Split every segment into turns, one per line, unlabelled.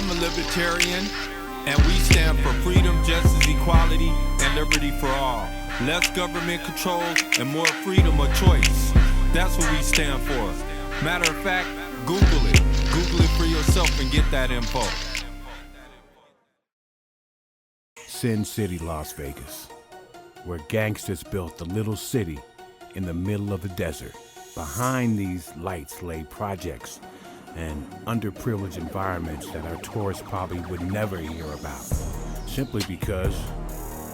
I'm a libertarian, and we stand for freedom, justice, equality, and liberty for all. Less government control and more freedom of choice. That's what we stand for. Matter of fact, Google it. Google it for yourself and get that info.
Sin City, Las Vegas, where gangsters built the little city in the middle of the desert. Behind these lights lay projects and underprivileged environments that our tourists probably would never hear about, simply because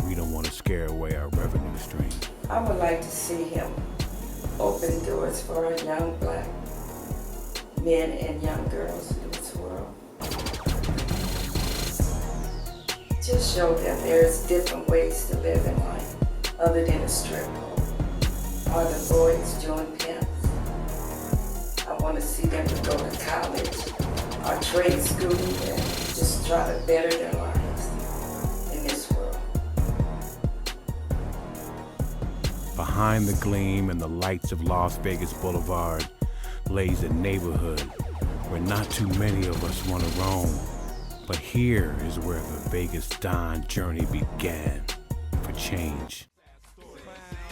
we don't want to scare away our revenue stream.
I would like to see him open doors for our young black men and young girls in this world. Just show them there's different ways to live in life other than a strip club. Are the boys join pimps? I want to see them to go to college or trade school and just try to better their lives in this world.
Behind the gleam and the lights of Las Vegas Boulevard lays a neighborhood where not too many of us want to roam. But here is where the Vegas Don journey began for change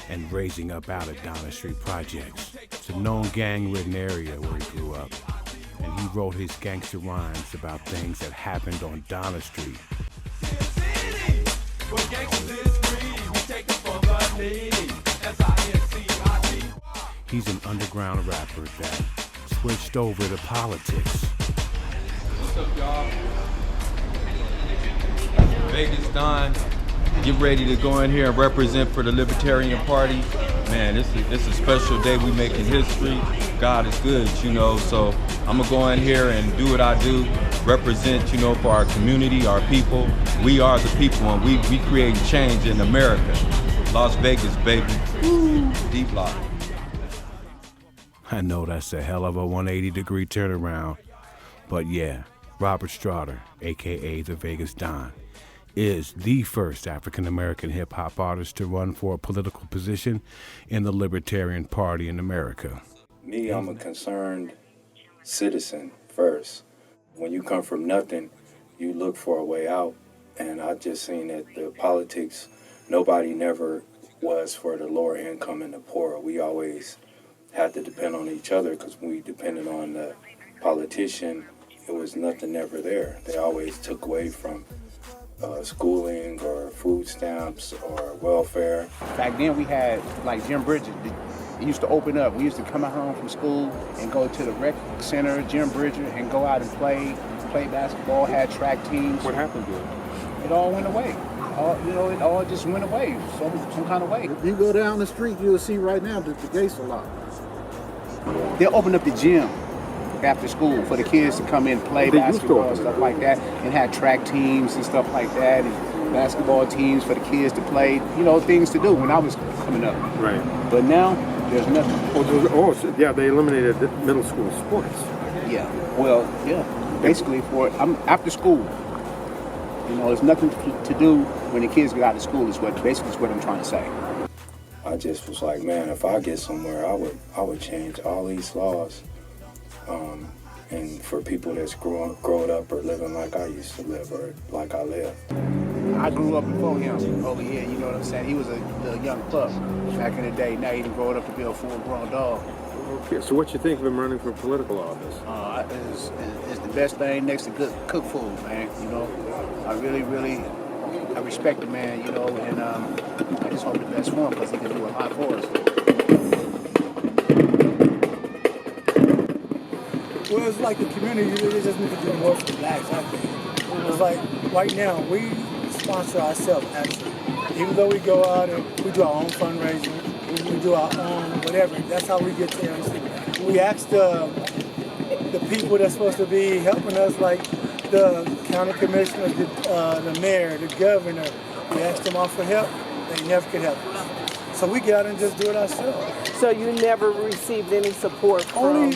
and raising up out of Donna Street projects. It's a known gang-ridden area where he grew up, and he wrote his gangster rhymes about things that happened on Donna Street. He's an underground rapper that switched over to politics.
What's up, y'all? Vegas Don, get ready to go in here and represent for the Libertarian Party. Man, it's a special day. We making history. God is good, you know, so I'm gonna go in here and do what I do, represent, you know, for our community, our people. We are the people, and we create change in America. Las Vegas, baby. Woo. D-Block.
I know that's a hell of a 180-degree turnaround, but yeah, Robert Straughter, aka the Vegas Don, is the first African-American hip-hop artist to run for a political position in the Libertarian Party in America.
Me, I'm a concerned citizen first. When you come from nothing, you look for a way out. And I just seen that the politics, nobody never was for the lower income and the poor. We always had to depend on each other because when we depended on the politician, it was nothing ever there. They always took away from schooling or food stamps or welfare.
Back then we had like Jim Bridges. It used to open up. We used to come out home from school and go to the rec center, Jim Bridges, and go out and play basketball, had track teams.
What happened to it?
It all went away. It all just went away some kind of way.
If you go down the street, you'll see right now that the gates are locked.
They'll open up the gym after school for the kids to come in and play basketball and stuff like that, and had track teams and stuff like that, and basketball teams for the kids to play, you know, things to do when I was coming up.
Right.
But now, there's nothing.
Yeah, they eliminated the middle school sports.
Yeah, well, yeah, basically I'm after school. You know, there's nothing to do when the kids get out of school is what I'm trying to say.
I just was like, man, if I get somewhere, I would change all these laws. And for people that's growing up or living like I used to live or like I live.
I grew up before him over here, you know what I'm saying? He was a young pup back in the day. Now he's growing up to be a full-grown dog.
Okay, so what you think of him running for political office?
It's the best thing next to good cook food, man, you know? I respect the man, you know, and I just hope the best for him because he can do a lot for us.
Well, it's like the community really just need to do more for the blacks, I think. It's like right now, we sponsor ourselves, actually. Even though we go out and we do our own fundraising, we do our own whatever, that's how we get there. We ask the people that's supposed to be helping us, like the county commissioner, the mayor, the governor, we ask them all for help, they never could help us. So we get out and just do it ourselves.
So you never received any support from,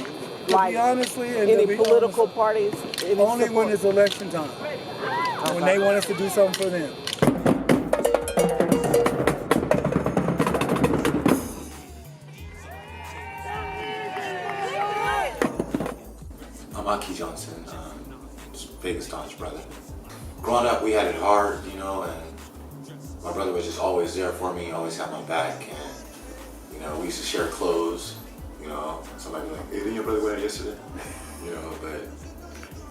like,
any political parties?
Only when it's election time. Okay. When they want us to do something for them.
I'm Aki Johnson, Vegas Don's brother. Growing up, we had it hard, you know, and my brother was just always there for me, always had my back, and, you know, we used to share clothes, you know. Somebody would be like, hey, didn't your brother wear that yesterday? You know, but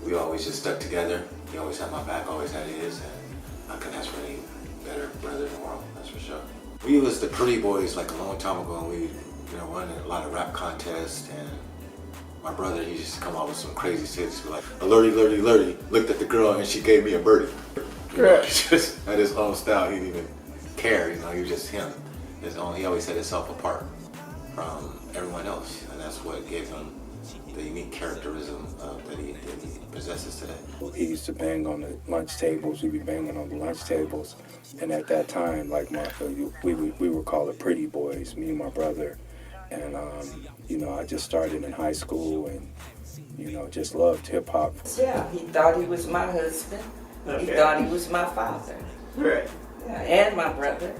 we always just stuck together. He always had my back, always had his, and I couldn't ask for any better brother in the world, that's for sure. We was the Pretty Boys like a long time ago, and we, you know, won a lot of rap contests, and my brother, he used to come out with some crazy shit, like, alerty, alerty, alerty, looked at the girl and she gave me a birdie. You know, just had his own style, he didn't even care, you know, he was just him. His own, he always set himself apart from everyone else, and that's what gave him the unique characterism that he possesses today.
He used to bang on the lunch tables, we'd be banging on the lunch tables, and at that time, like we were called the Pretty Boys, me and my brother, and you know, I just started in high school and, you know, just loved hip hop.
Yeah, he thought he was my husband. Okay. He thought he was my father.
Right.
Yeah, and my brother.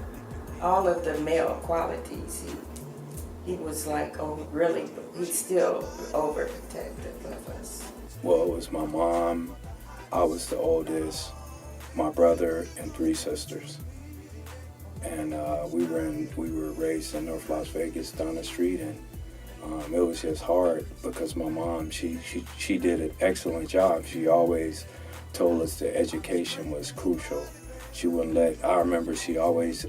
All of the male qualities. He was like, oh, really, he's still overprotective of us.
Well, it was my mom, I was the oldest, my brother, and 3 sisters. And we were raised in North Las Vegas down the street, and it was just hard because my mom, she did an excellent job. She always told us that education was crucial. She wouldn't I remember she always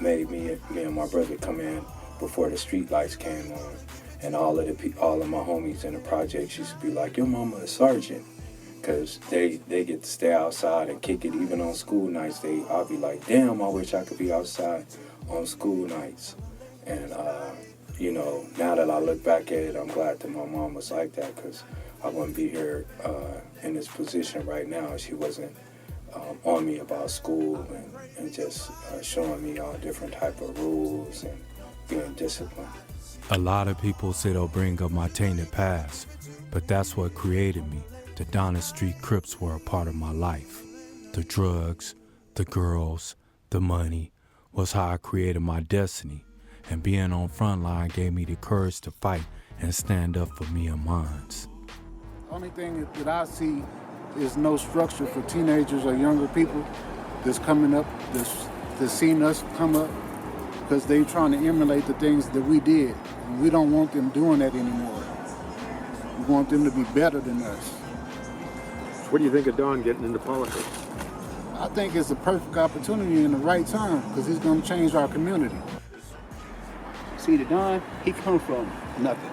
made me and my brother come in before the street lights came on, and all of my homies in the projects used to be like, your mama a sergeant, because they get to stay outside and kick it even on school nights. I'll be like, damn, I wish I could be outside on school nights. And you know, now that I look back at it, I'm glad that my mom was like that, because I wouldn't be here in this position right now if she wasn't on me about school and just showing me all different type of rules and being disciplined.
A lot of people say they'll bring up my tainted past, but that's what created me. The Donna Street Crips were a part of my life. The drugs, the girls, the money was how I created my destiny, and being on frontline gave me the courage to fight and stand up for me and mines.
The only thing that I see is no structure for teenagers or younger people that's coming up, that's seen us come up, because they're trying to emulate the things that we did. And we don't want them doing that anymore. We want them to be better than us.
What do you think of Don getting into politics?
I think it's a perfect opportunity in the right time, because he's going to change our community.
See, the Don, he come from nothing.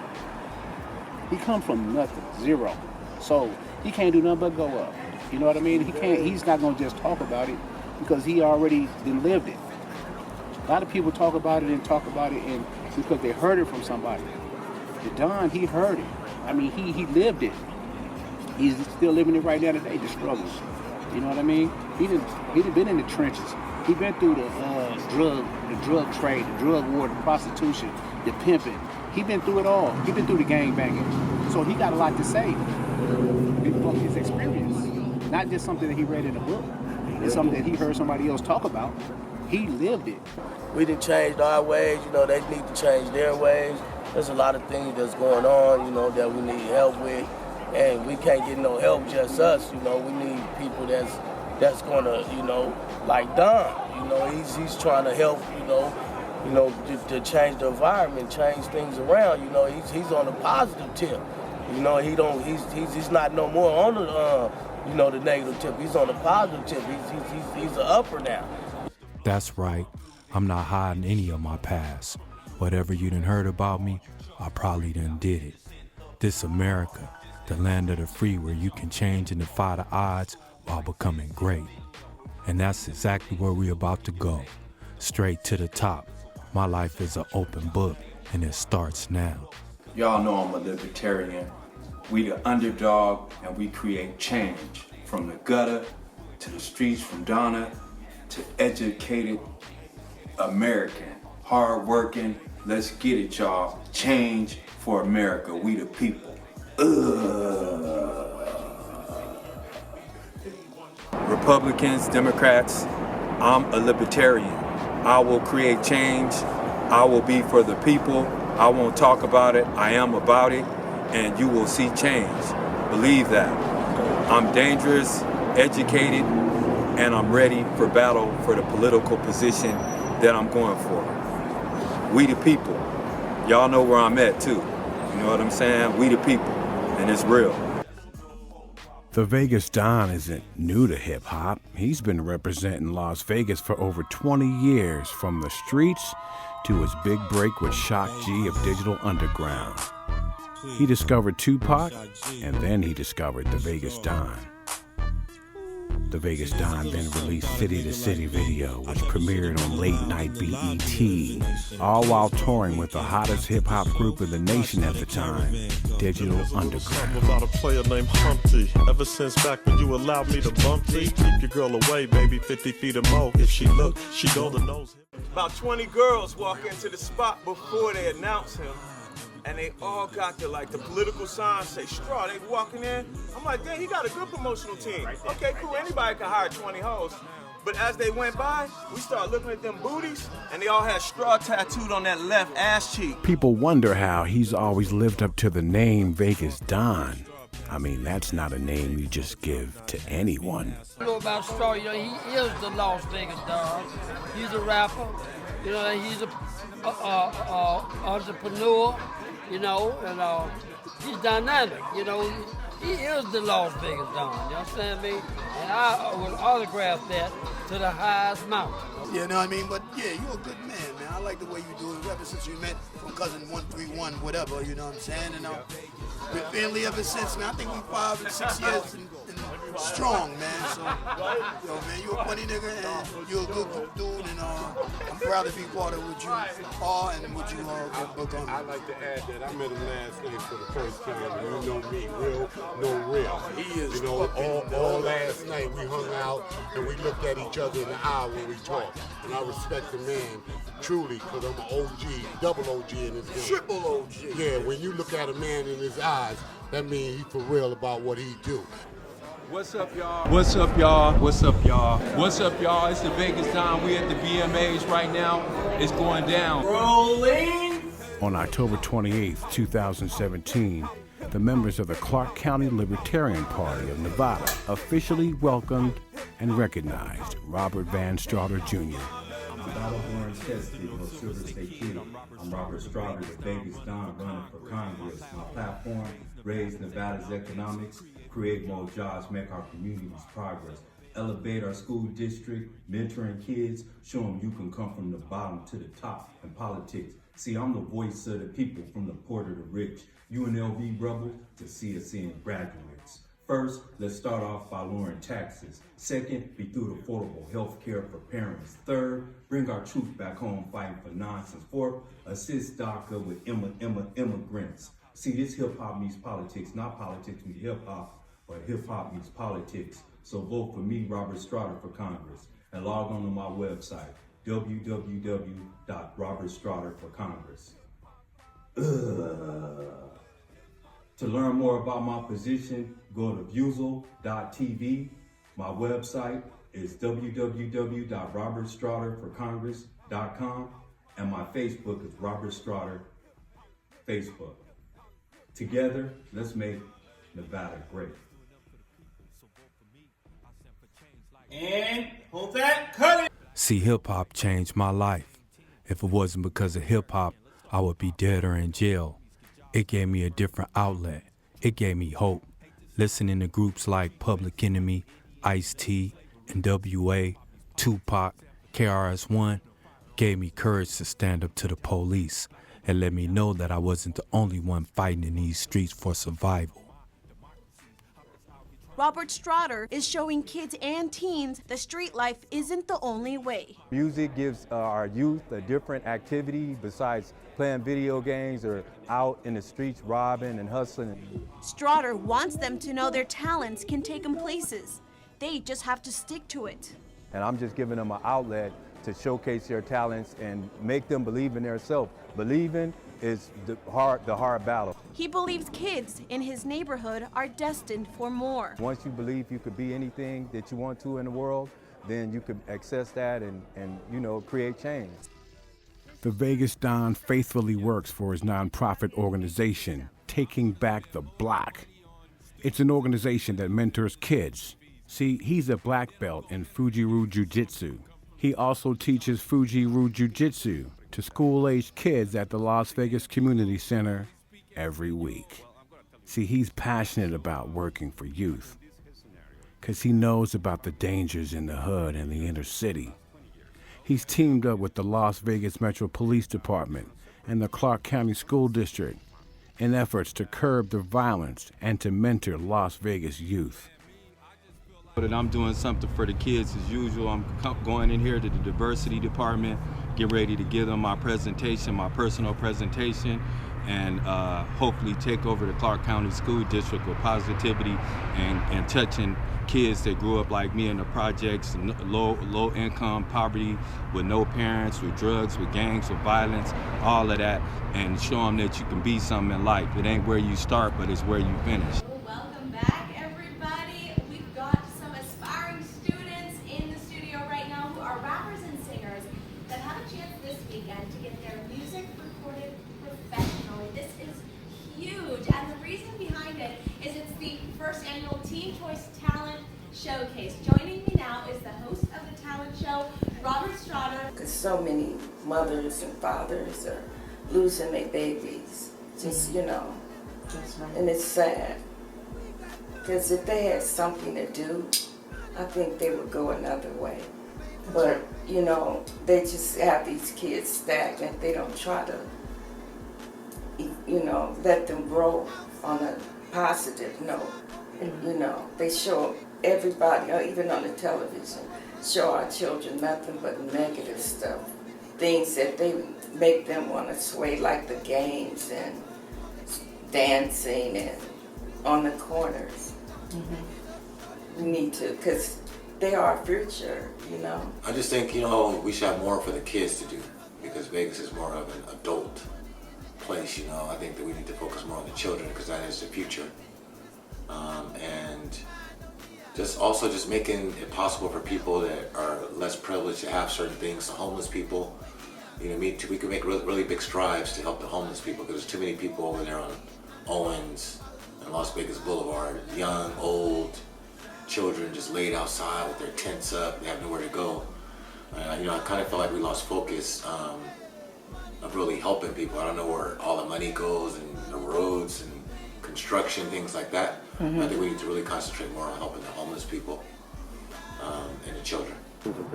He come from nothing, zero. So he can't do nothing but go up. You know what I mean? He's not going to just talk about it, because he already lived it. A lot of people talk about it and because they heard it from somebody. The Don, he heard it. I mean, he lived it. He's still living it right now today, the struggles. You know what I mean? He done been in the trenches. He been through the drug trade, the drug war, the prostitution, the pimping. He been through it all. He been through the gang banging. So he got a lot to say from his experience. Not just something that he read in a book. It's something that he heard somebody else talk about. He lived it.
We done changed our ways, you know, they need to change their ways. There's a lot of things that's going on, you know, that we need help with. And we can't get no help just us, you know. We need people that's gonna, you know, like Don, you know, he's trying to help, you know, to change the environment, change things around, you know. He's on a positive tip. You know, he's not no more on the you know, the negative tip. He's on the positive tip. He's an upper now.
That's right. I'm not hiding any of my past. Whatever you done heard about me, I probably done did it. This America, the land of the free, where you can change and defy the odds while becoming great. And that's exactly where we're about to go. Straight to the top. My life is an open book, and it starts now.
Y'all know I'm a libertarian. We the underdog, and we create change. From the gutter to the streets, from Donna to educated American. Hard-working, let's get it, y'all. Change for America, we the people.
Republicans, Democrats, I'm a libertarian. I will create change. I will be for the people. I won't talk about it. I am about it, and you will see change. Believe that. I'm dangerous, educated, and I'm ready for battle for the political position that I'm going for. We the people. Y'all know where I'm at too. You know what I'm saying? We the people, and it's real.
The Vegas Don isn't new to hip-hop. He's been representing Las Vegas for over 20 years, from the streets to his big break with Shock G of Digital Underground. He discovered Tupac, and then he discovered the Vegas Don. The Vegas Don then released City to City video, which premiered on Late Night BET, all while touring with the hottest hip-hop group in the nation at the time, Digital Underground.
About a player named Humpty. Ever since back when you allowed me to bump thee, keep your girl away, baby, 50 feet or more. If she look, she go the nose.
About 20 girls walk into the spot before they announce him, and they all got the political signs say straw. They walking in. I'm like, damn, he got a good promotional team. Okay, cool. Anybody can hire 20 hoes. But as they went by, we started looking at them booties, and they all had straw tattooed on that left ass cheek.
People wonder how he's always lived up to the name Vegas Don. I mean, that's not a name you just give to anyone.
You know about Straw, he is the Las Vegas Don. He's a rapper, he's a entrepreneur, and he's dynamic, He is the Las Vegas Don, you understand me? And I will autograph that to the highest mountain.
You know what I mean? But yeah, you're a good man, man. I like the way you do it ever since we met from Cousin 131, whatever, you know what I'm saying? And been family ever since, man. I think we 5 and 6 years and strong, man. So, man, you're a funny nigga and you're a good dude, and I'm proud to be part of what you are and what you become.
I'd like to add that I met him last night for the first time, and you know me, real, no real. He is, all last night we hung out and we looked at each other in the eye when we talked. And I respect the man truly, because I'm an OG, double OG in this game.
Triple OG.
Yeah, when you look at a man in his eyes, that means he's for real about what he do.
What's up, y'all? What's up, y'all? What's up, y'all? What's up, y'all? It's the Vegas Don. We at the VMAs right now. It's going down.
Rolling.
On October 28, 2017, the members of the Clark County Libertarian Party of Nevada officially welcomed and recognized Robert Van Strader Jr.
I'm Battle-born Chesty of Silver State Kid. I'm Robert Strader, the Vegas Don, running for Congress. My platform, raise Nevada's economics, create more jobs, make our communities progress, elevate our school district, mentoring kids, show them you can come from the bottom to the top in politics. See, I'm the voice of the people, from the poor to the rich, UNLV rebel to CSN graduates. First, let's start off by lowering taxes. Second, be through the affordable health care for parents. Third, bring our troops back home fighting for nonsense. Fourth, assist DACA with immigrants. See, this hip-hop meets politics, not politics meets hip-hop, but hip-hop meets politics. So vote for me, Robert Strader, for Congress, and log on to my website, www.robertstraderforcongress. To learn more about my position, go to Vuzl.tv. My website is www.robertstraderforcongress.com, and my Facebook is Robert Strader Facebook. Together, let's make Nevada great.
And hold that, cut it.
See, hip-hop changed my life. If it wasn't because of hip-hop, I would be dead or in jail. It gave me a different outlet. It gave me hope. Listening to groups like Public Enemy, Ice-T, NWA, Tupac, KRS-One gave me courage to stand up to the police and let me know that I wasn't the only one fighting in these streets for survival.
Robert Strader is showing kids and teens that street life isn't the only way.
Music gives our youth a different activity besides playing video games or out in the streets robbing and hustling.
Strader wants them to know their talents can take them places. They just have to stick to it.
And I'm just giving them an outlet to showcase their talents and make them believe in themselves. Believing is the hard battle.
He believes kids in his neighborhood are destined for more.
Once you believe you could be anything that you want to in the world, then you could access that and create change.
The Vegas Don faithfully works for his nonprofit organization, Taking Back the Block. It's an organization that mentors kids. See, he's a black belt in Fuji-Ryu Jiu-Jitsu. He also teaches Fuji-Ryu Jiu-Jitsu to school-aged kids at the Las Vegas Community Center every week. See, he's passionate about working for youth because he knows about the dangers in the hood and the inner city. He's teamed up with the Las Vegas Metro Police Department and the Clark County School District in efforts to curb the violence and to mentor Las Vegas youth.
But I'm doing something for the kids as usual. I'm going in here to the diversity department, get ready to give them my presentation, my personal presentation, and hopefully take over the Clark County School District with positivity and touching kids that grew up like me in the projects, low income, poverty, with no parents, with drugs, with gangs, with violence, all of that, and show them that you can be something in life. It ain't where you start, but it's where you finish.
Welcome back, everybody. We've got some aspiring students in the studio right now who are rappers and singers that have a chance this weekend to get their music recorded professionally. This is huge, and the reason behind it is it's the first annual Teen Choice Talent Showcase. Joining me now is the host of the talent show, Robert Strader.
Because so many mothers and fathers are losing their babies, just, you know, and it's sad. Because if they had something to do, I think they would go another way. But, you know, they just have these kids stagnant. They don't try to, you know, let them grow on a positive note. And, you know, they show everybody, or even on the television, show our children nothing but negative stuff. Things that they make them want to sway, like the games and dancing and on the corners. We need to, because they are our future, you know.
I just think, you know, we should have more for the kids to do, because Vegas is more of an adult place, you know. I think that we need to focus more on the children, because that is the future. And just making it possible for people that are less privileged to have certain things. The homeless people, you know, we could make really big strides to help the homeless people, because there's too many people over there on Owens and Las Vegas Boulevard, young, old, children just laid outside with their tents up. They have nowhere to go. You know, I kind of feel like we lost focus of really helping people. I don't know where all the money goes, and the roads and construction, things like that. I think we need to really concentrate more on helping the homeless people and the children.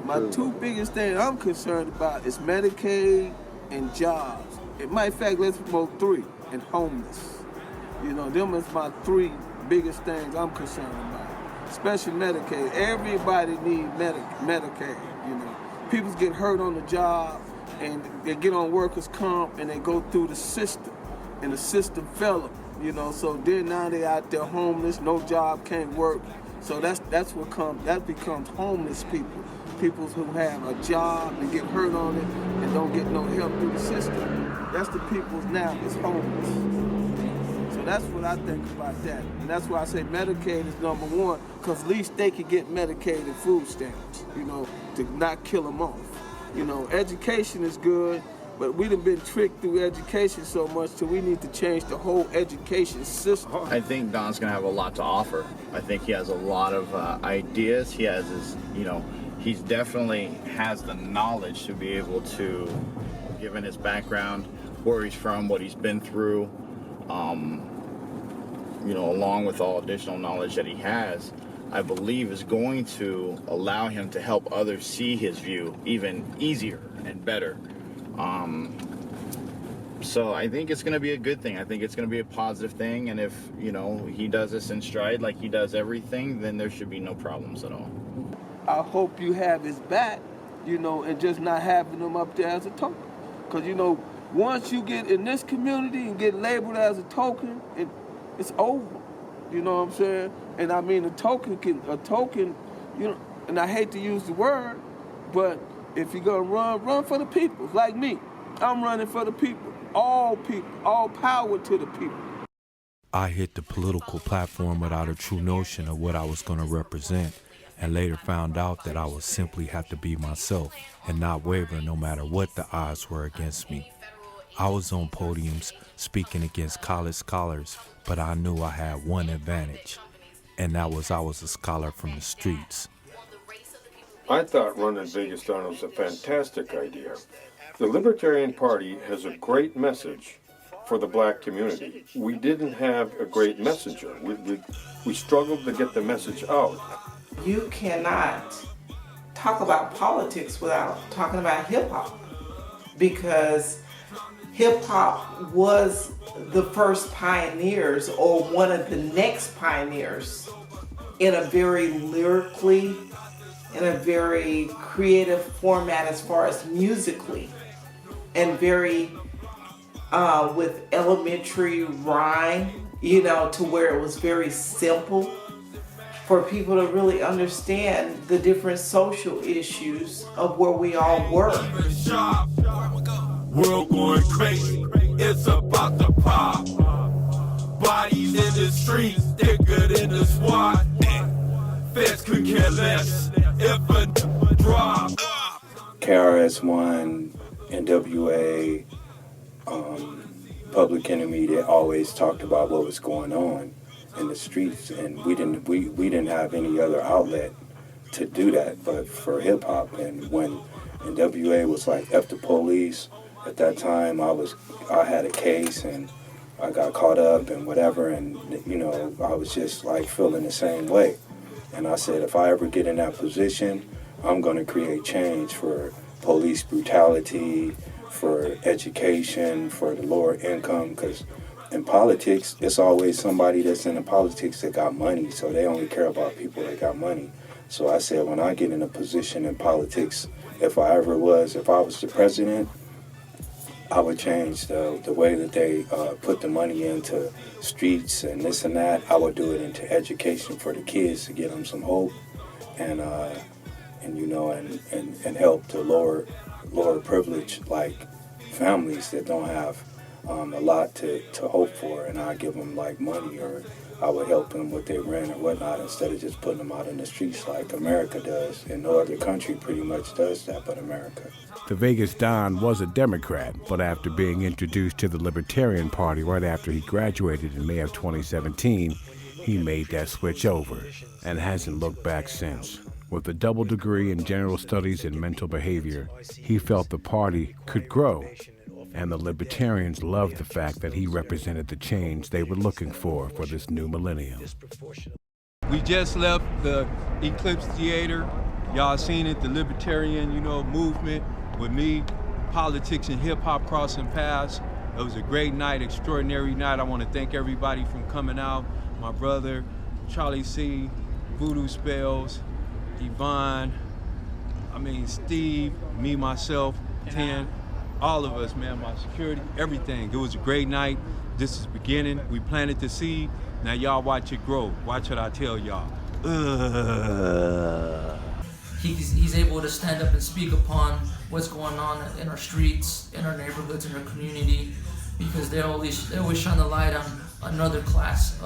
My two biggest things I'm concerned about is Medicaid and jobs. As a matter of fact, let's promote three, and homeless. You know, them is my three biggest things I'm concerned about. Especially Medicaid. Everybody needs Medicaid, you know. People get hurt on the job, and they get on workers' comp, and they go through the system, and the system fail them. You know, so then now they out there homeless, no job, can't work. So that becomes homeless people. People who have a job and get hurt on it and don't get no help through the system. That's the people now is homeless. So that's what I think about that. And that's why I say Medicaid is number one, because at least they can get Medicaid and food stamps, you know, to not kill them off. You know, education is good, but we done been tricked through education so much, so we need to change the whole education system.
I think Don's gonna have a lot to offer. I think he has a lot of ideas. He has his, you know, he's definitely has the knowledge to be able to, given his background, where he's from, what he's been through, you know, along with all additional knowledge that he has, I believe is going to allow him to help others see his view even easier and better. So I think it's going to be a good thing. I think it's going to be a positive thing. And if, you know, he does this in stride like he does everything, then there should be no problems at all.
I hope you have his back, you know, and just not having him up there as a token. Because, you know, once you get in this community and get labeled as a token, it's over. You know what I'm saying? And I mean, a token, you know, and I hate to use the word, but if you're gonna run for the people, like me. I'm running for the people, all power to the people.
I hit the political platform without a true notion of what I was gonna represent, and later found out that I would simply have to be myself and not waver no matter what the odds were against me. I was on podiums speaking against college scholars, but I knew I had one advantage, and that was I was a scholar from the streets.
I thought running Vegas Dawn was a fantastic idea. The Libertarian Party has a great message for the black community. We didn't have a great messenger. We struggled to get the message out.
You cannot talk about politics without talking about hip-hop, because hip-hop was the first pioneers, or one of the next pioneers, in a very lyrically, in a very creative format as far as musically, and very with elementary rhyme, you know, to where it was very simple for people to really understand the different social issues of where we all were.
World going crazy, it's about to pop. Bodies in the streets, thicker than the SWAT. Feds could care less if a drop.
KRS-One, NWA, Public Enemy, they always talked about what was going on in the streets, and we didn't have any other outlet to do that but for hip hop. And when NWA was like F the Police, at that time I had a case and I got caught up and whatever, and you know, I was just like feeling the same way. And I said, if I ever get in that position, I'm going to create change for police brutality, for education, for the lower income, because in politics, it's always somebody that's in the politics that got money, so they only care about people that got money. So I said, when I get in a position in politics, if I was the president, I would change the way that they put the money into streets and this and that. I would do it into education for the kids to get them some hope, and you know, and help the lower privileged, like families that don't have a lot to hope for, and I give them like money, or I would help them with their rent or whatnot, instead of just putting them out in the streets like America does. And no other country pretty much does that but America.
The Vegas Don was a Democrat, but after being introduced to the Libertarian Party right after he graduated in May of 2017, he made that switch over and hasn't looked back since. With a double degree in general studies and mental behavior, he felt the party could grow, and the Libertarians loved the fact that he represented the change they were looking for this new millennium.
We just left the Eclipse Theater. Y'all seen it, the Libertarian, you know, movement with me, politics and hip hop crossing paths. It was a great night, extraordinary night. I want to thank everybody from coming out. My brother, Charlie C, Voodoo Spells, Yvonne, Steve, me, myself, 10, all of us, man, my security, everything. It was a great night. This is beginning. We planted the seed. Now y'all watch it grow. Watch what I tell y'all.
He's able to stand up and speak upon what's going on in our streets, in our neighborhoods, in our community, because they always shine the light on another class.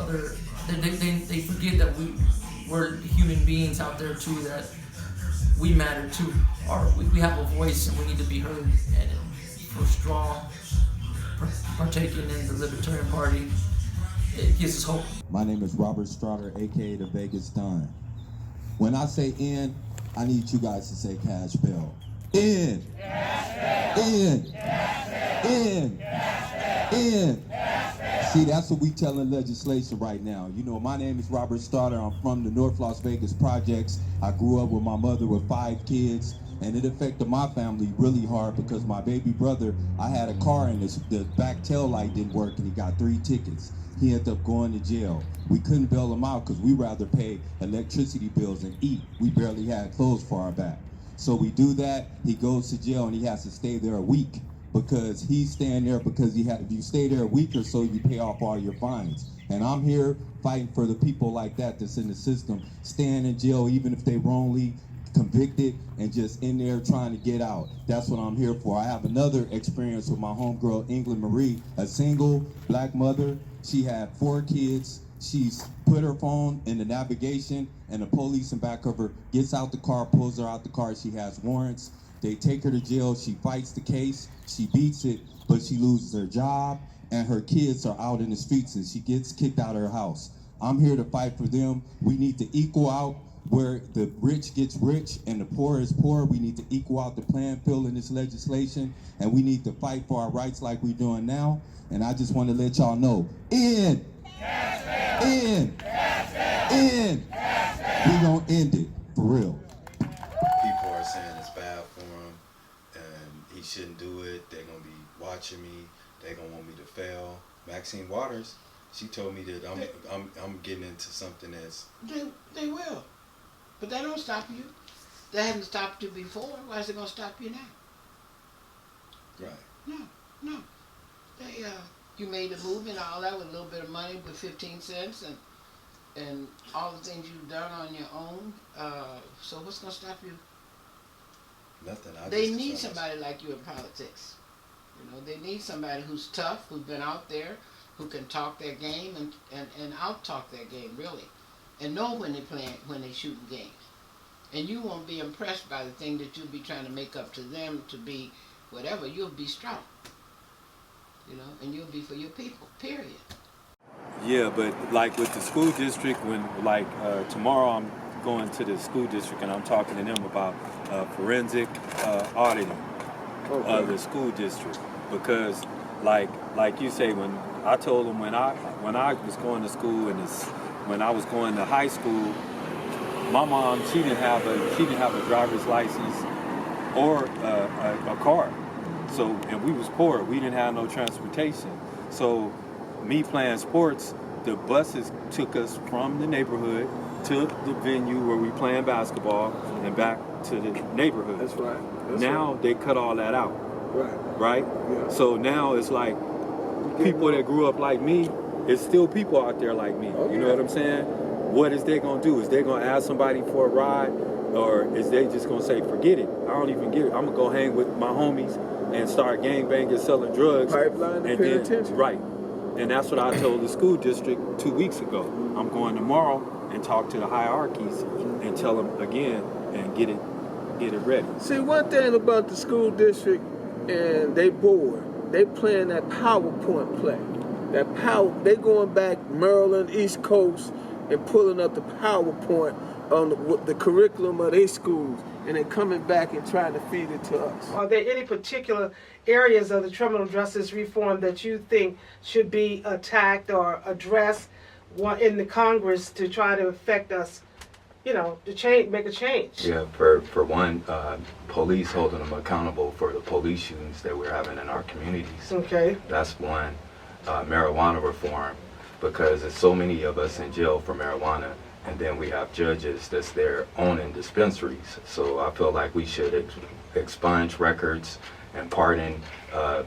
They forget that we're human beings out there too, that we matter too. We have a voice and we need to be heard. And we're strong, partaking in the Libertarian Party. It gives us hope.
My name is Robert Strotter, aka the Vegas Don. When I say in, I need you guys to say Cash Bell. In. In. In. In. See, that's what we telling legislation right now. You know, my name is Robert Strotter. I'm from the North Las Vegas projects. I grew up with my mother with 5 kids, and it affected my family really hard because my baby brother, I had a car and the back tail light didn't work and he got 3 tickets. He ended up going to jail. We couldn't bail him out because we rather pay electricity bills and eat. We barely had clothes for our back. So we do that, he goes to jail and he has to stay there a week because he's staying there because if you stay there a week or so, you pay off all your fines. And I'm here fighting for the people like that's in the system, staying in jail even if they wrongly convicted and just in there trying to get out. That's what I'm here for. I have another experience with my homegirl, England Marie, a single black mother. She had 4 kids. She's put her phone in the navigation and the police in back of her gets out the car, pulls her out the car. She has warrants. They take her to jail. She fights the case. She beats it, but she loses her job and her kids are out in the streets and she gets kicked out of her house. I'm here to fight for them. We need to equal out where the rich gets rich and the poor is poor. We need to equal out the playing field in this legislation, and we need to fight for our rights like we're doing now. And I just want to let y'all know, we gonna end it, for real.
People are saying it's bad for him and he shouldn't do it. They're gonna be watching me. They're gonna want me to fail. Maxine Waters, she told me that I'm getting into something that's...
They will. But that don't stop you. That hasn't stopped you before. Why is it gonna stop you now?
Right.
No. They you made a move and all that with a little bit of money, with 15 cents and all the things you've done on your own. So what's gonna stop you?
Nothing.
They need somebody like you in politics. You know, they need somebody who's tough, who's been out there, who can talk their game and out-talk their game, really. And know when they shooting games. And you won't be impressed by the thing that you'll be trying to make up to them to be whatever. You'll be strong. You know, and you'll be for your people, period.
Yeah, but like with the school district, when tomorrow I'm going to the school district and I'm talking to them about forensic auditing of the school district, because like you say, when I told them when I was going to school and when I was going to high school, my mom she didn't have a driver's license or a car. So, and we was poor. We didn't have no transportation. So, me playing sports, the buses took us from the neighborhood to the venue where we playing basketball and back to the neighborhood.
That's right.
Now they cut all that out.
Right.
Yeah. So now it's like people that grew up like me, it's still people out there like me. Okay. You know what I'm saying? What is they gonna do? Is they gonna ask somebody for a ride, or is they just gonna say, forget it? I don't even get it. I'm gonna go hang with my homies and start gangbanging, selling drugs.
Pipeline to pay attention.
Right. And that's what I told the school district 2 weeks ago. I'm going tomorrow and talk to the hierarchies and tell them again and get it ready.
See, one thing about the school district, and they bored. They playing that PowerPoint play. They going back Maryland, East Coast, and pulling up the PowerPoint on the curriculum of their schools, and then coming back and trying to feed it to us.
Are there any particular areas of the criminal justice reform that you think should be attacked or addressed in the Congress to try to affect us, to make a change?
Yeah, for one, police holding them accountable for the police shootings that we're having in our communities.
Okay.
That's one. Marijuana reform, because there's so many of us in jail for marijuana. And then we have judges that's there owning dispensaries. So I feel like we should expunge records and pardon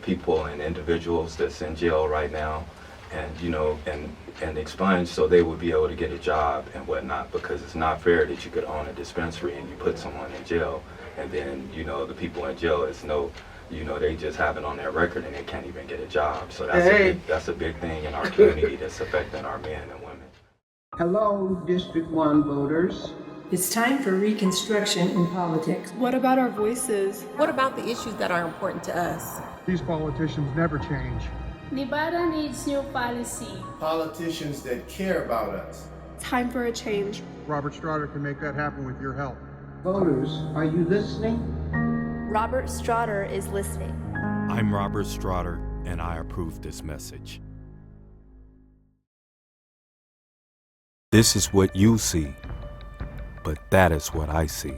people and individuals that's in jail right now, and expunge so they would be able to get a job and whatnot, because it's not fair that you could own a dispensary and you put someone in jail and then the people in jail they just have it on their record and they can't even get a job. So that's a big thing in our community that's affecting our men and women.
Hello, District 1 voters.
It's time for reconstruction in politics.
What about our voices?
What about the issues that are important to us?
These politicians never change.
Nevada needs new policy.
Politicians that care about us.
Time for a change.
Robert Strader can make that happen with your help.
Voters, are you listening?
Robert Strader is listening.
I'm Robert Strader, and I approve this message. This is what you see, but that is what I see.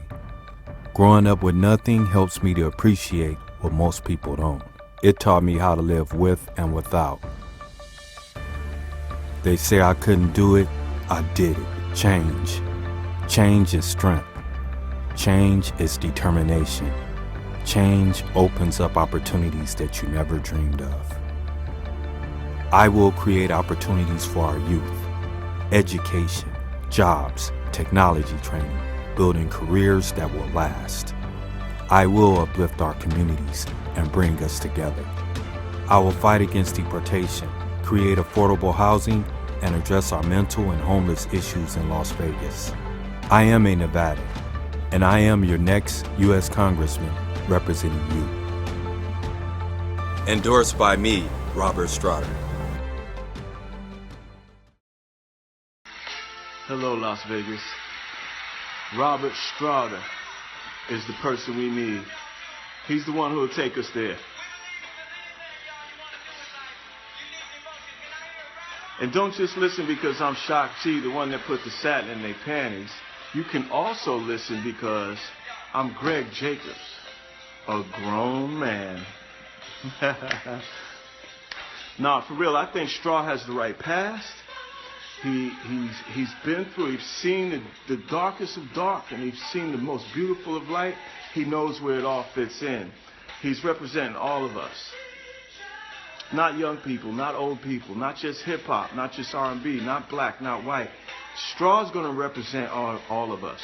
Growing up with nothing helps me to appreciate what most people don't. It taught me how to live with and without. They say I couldn't do it, I did it. Change. Change is strength. Change is determination. Change opens up opportunities that you never dreamed of. I will create opportunities for our youth. Education, jobs, technology training, building careers that will last. I will uplift our communities and bring us together. I will fight against deportation, create affordable housing, and address our mental and homeless issues in Las Vegas. I am a Nevadan, and I am your next U.S. Congressman representing you.
Endorsed by me, Robert Strader.
Hello, Las Vegas. Robert Strader is the person we need. He's the one who will take us there. And don't just listen because I'm Shock G, the one that put the satin in their panties. You can also listen because I'm Greg Jacobs, a grown man. Nah, for real, I think Straw has the right past. He's been through, he's seen the darkest of dark, and he's seen the most beautiful of light. He knows where it all fits in. He's representing all of us. Not young people, not old people, not just hip-hop, not just R&B, not black, not white. Straw's going to represent all of us.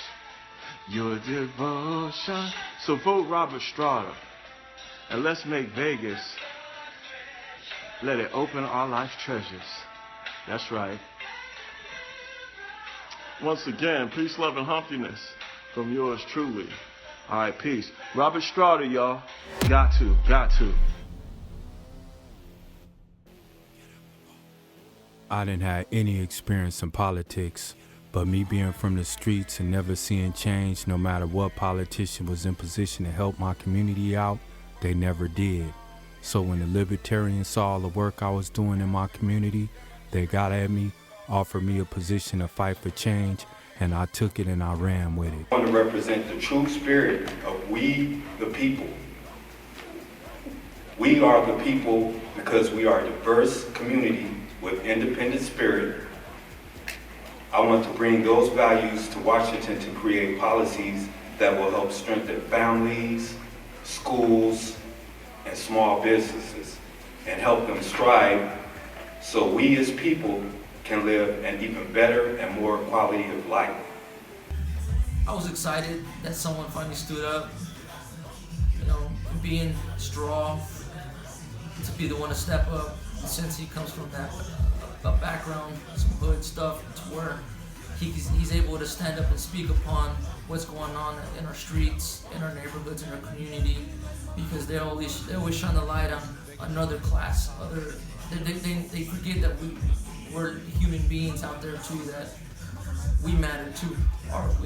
Your devotion. So vote Robert Strader, and let's make Vegas, let it open our life treasures. That's right. Once again, peace, love, and humpiness from yours truly. All right, peace. Robert Strader, y'all. Got to.
I didn't have any experience in politics, but me being from the streets and never seeing change, no matter what politician was in position to help my community out, they never did. So when the Libertarians saw all the work I was doing in my community, they got at me, offered me a position to fight for change, and I took it and I ran with it.
I want to represent the true spirit of we the people. We are the people because we are a diverse community with independent spirit. I want to bring those values to Washington to create policies that will help strengthen families, schools, and small businesses, and help them strive so we as people can live an even better and more quality of life.
I was excited that someone finally stood up, you know, being Straw, to be the one to step up, since he comes from that background, some hood stuff, to where he's able to stand up and speak upon what's going on in our streets, in our neighborhoods, in our community, because they always shine the light on another class. They forget that we're human beings out there too, that we matter too.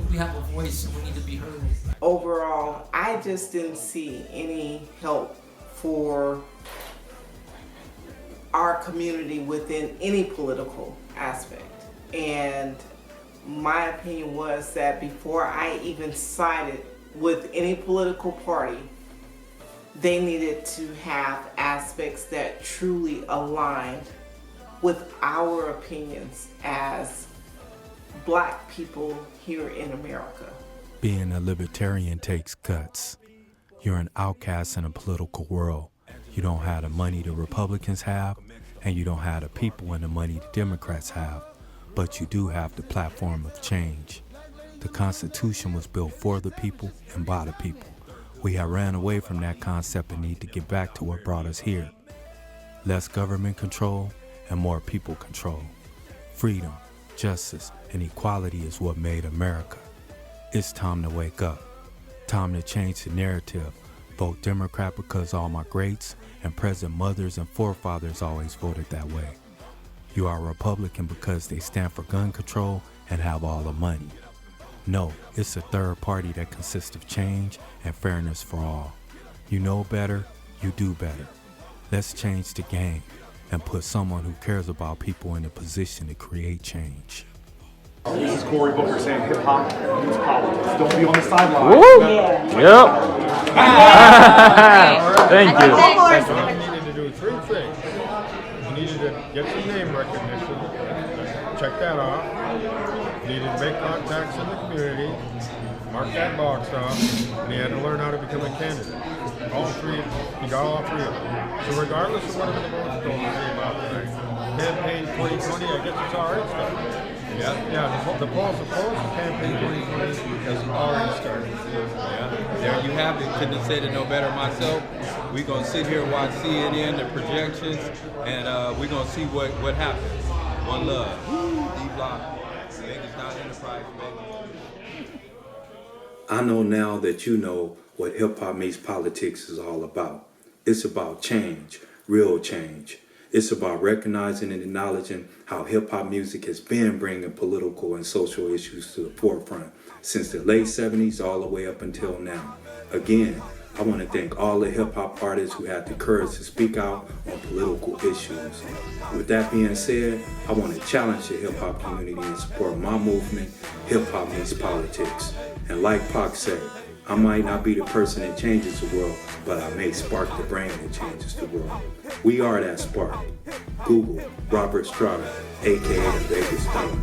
We have a voice and we need to be heard.
Overall, I just didn't see any help for our community within any political aspect. And my opinion was that before I even sided with any political party, they needed to have aspects that truly aligned with our opinions as Black people here in America.
Being a libertarian takes guts. You're an outcast in a political world. You don't have the money the Republicans have, and you don't have the people and the money the Democrats have, but you do have the platform of change. The Constitution was built for the people and by the people. We have ran away from that concept and need to get back to what brought us here. Less government control and more people control. Freedom, justice, and equality is what made America. It's time to wake up. Time to change the narrative. Vote Democrat because all my greats and present mothers and forefathers always voted that way. You are Republican because they stand for gun control and have all the money. No, it's a third party that consists of change and fairness for all. You know better, you do better. Let's change the game and put someone who cares about people in a position to create change.
This is Cory Booker saying hip-hop means politics. Don't be on the sidelines.
Woo! Yep. Thank you.
You needed to do three things. You needed to get some name recognition, check that off. You needed to make contacts in the community, mark that box off, and you had to learn how to become a candidate. All three, you got all three of them. So regardless of whatever the votes told me about today, campaign 2020, I guess it's already started. Yeah, the polls campaign 2020 has already started.
Yeah, there you have it. Couldn't have said it no better myself. We're going to sit here and watch CNN, the projections, and we're going to see what happens. One love. D-Block. Vegas Enterprise, baby.
I know now that you know what Hip Hop Meets Politics is all about. It's about change, real change. It's about recognizing and acknowledging how hip-hop music has been bringing political and social issues to the forefront since the late 70s all the way up until now. Again, I want to thank all the hip-hop artists who had the courage to speak out on political issues. With that being said, I want to challenge the hip-hop community and support my movement, Hip Hop Meets Politics. And like Pac said, I might not be the person that changes the world, but I may spark the brain that changes the world. We are that spark. Google Robert Strada, aka the Vegas Don.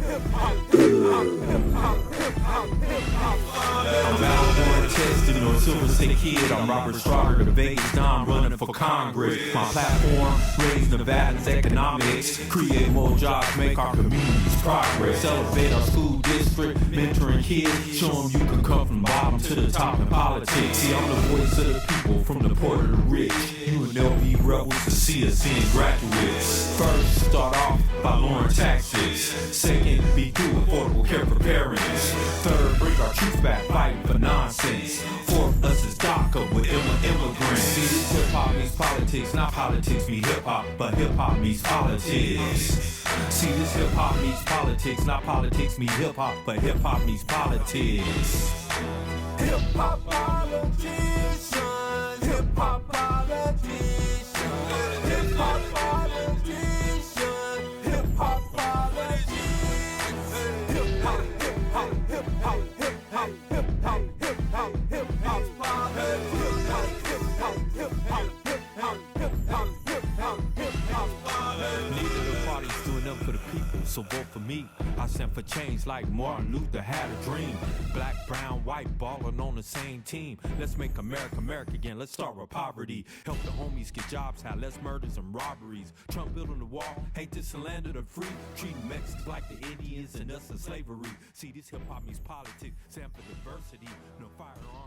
I'm Valborn Testing or Silver State Kid. I'm Robert Strada, the Vegas Don, running for Congress. My platform, raise Nevada's economics, create more jobs, make our communities progress, elevate our school district, mentoring kids, show them you can come from bottom to the top in politics. See, I'm the voice of the people, from the poor to the rich. UNLV rebels to CSN graduates. First, start off by lowering taxes. Second, be through affordable care for parents. Third, bring our troops back, fighting for nonsense. Fourth, us is DACA with immigrants. See, this hip-hop meets politics, not politics meet hip-hop, but hip-hop meets politics. See, this hip-hop meets politics, not politics meet hip-hop, but hip-hop meets politics.
Hip-hop politician, hip-hop politician, hip-hop politician, hip-hop politician, hip-hop, hip-hop, hip-hop, hip-hop, hip-hop, hip-hop, hip-hop politician, hip-hop, hip-hop, hip-hop, hip-hop, hip-hop, hip-hop politician.
Neither the party's doing up for the people, so vote for me. I stand for change like Martin Luther had a dream. Black, brown, white, ballin' on the same team. Let's make America America again. Let's start with poverty. Help the homies get jobs, have less murders and robberies. Trump building the wall, hate this land of the free. Treating Mexicans like the Indians and us in slavery. See, this hip-hop means politics, stand for diversity. No firearms.